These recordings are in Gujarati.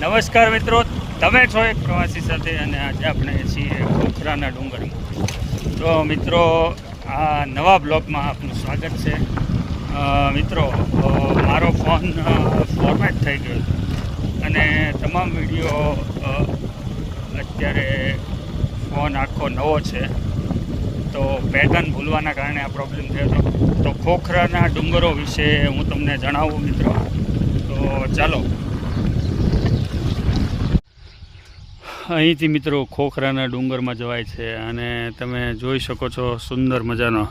નમસ્કાર મિત્રો, તમે છો એક પ્રવાસી સાથે અને આજે આપણે છીએ ખોખરાના ડુંગરમાં. તો મિત્રો, આ નવા બ્લોગમાં આપનું સ્વાગત છે. મિત્રો, મારો ફોન ફોર્મેટ થઈ ગયો હતો અને તમામ વિડીયો અત્યારે ફોન આખો નવો છે, તો પેટર્ન ભૂલવાના કારણે આ પ્રોબ્લેમ થયો હતો. તો ખોખરાના ડુંગરો વિશે હું તમને જણાવું મિત્રો. તો ચાલો, અહીંથી મિત્રો ખોખરાના ડુંગરમાં જવાય છે અને તમે જોઈ શકો છો સુંદર મજાનો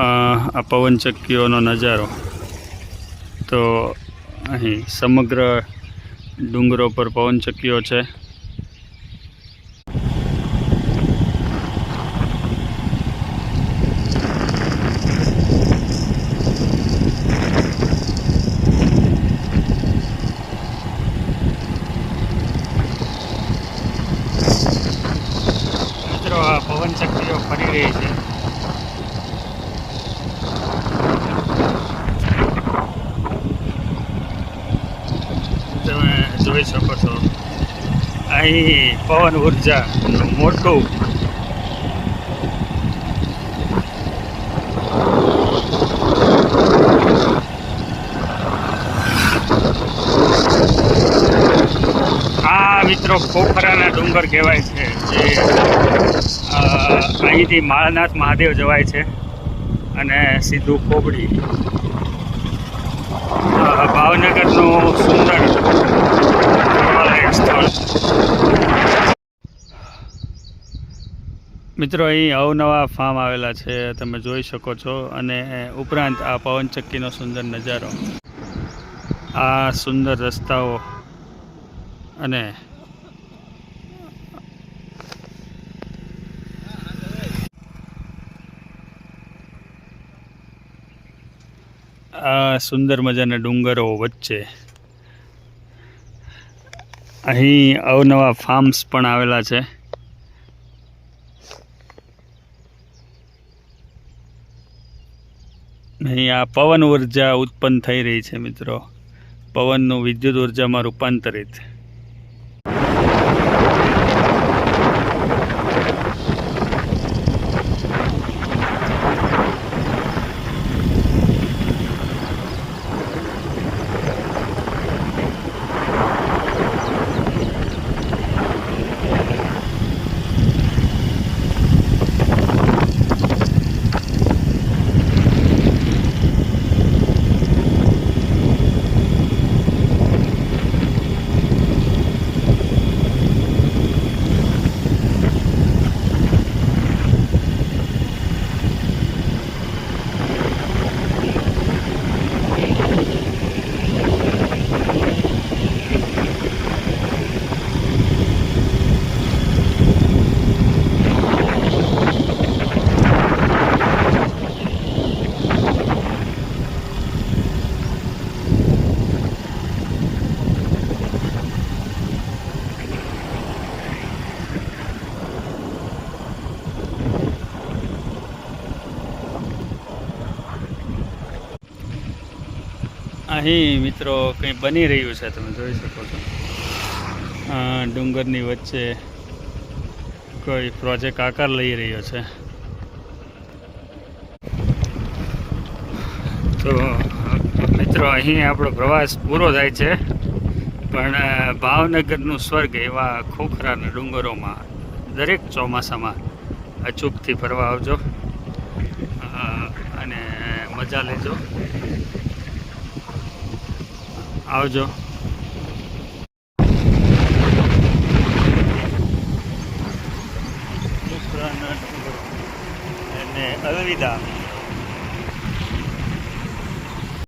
આ પવનચક્કીઓનો નજારો. તો અહીં સમગ્ર ડુંગરો પર પવનચક્કીઓ છે. આ પવનચક્કીઓ ફરી રહી છે. તમે જોઈ શકો છો અહીં પવન ઉર્જા મોટું આ મિત્રો ખોખરાના ડુંગર કહેવાય છે, જે અહીંથી માળનાથ મહાદેવ જવાય છે અને સીધું કોબડી ભાવનગરનું સુંદર ફરવાલાયક સ્થળ. મિત્રો, અહીં અવનવા ફાર્મ આવેલા છે, તમે જોઈ શકો છો. અને ઉપરાંત આ પવનચક્કીનો સુંદર નજારો, આ સુંદર રસ્તાઓ અને આ સુંદર મજાના ડુંગરો વચ્ચે અહીં અવનવા ફાર્મ્સ પણ આવેલા છે. અહીં આ પવન ઉર્જા ઉત્પન્ન થઈ રહી છે મિત્રો, પવનનું વિદ્યુત ઉર્જામાં રૂપાંતરિત. અહીં મિત્રો કંઈ બની રહ્યું છે, તમે જોઈ શકો છો. ડુંગરની વચ્ચે કોઈ પ્રોજેક્ટ આકાર લઈ રહ્યો છે. તો મિત્રો, અહીં આપણો પ્રવાસ પૂરો થાય છે, પણ ભાવનગરનું સ્વર્ગ એવા ખોખરાના ડુંગરોમાં દરેક ચોમાસામાં અચૂકથી ફરવા આવજો અને મજા લેજો. આવજો. અને અલવિદા.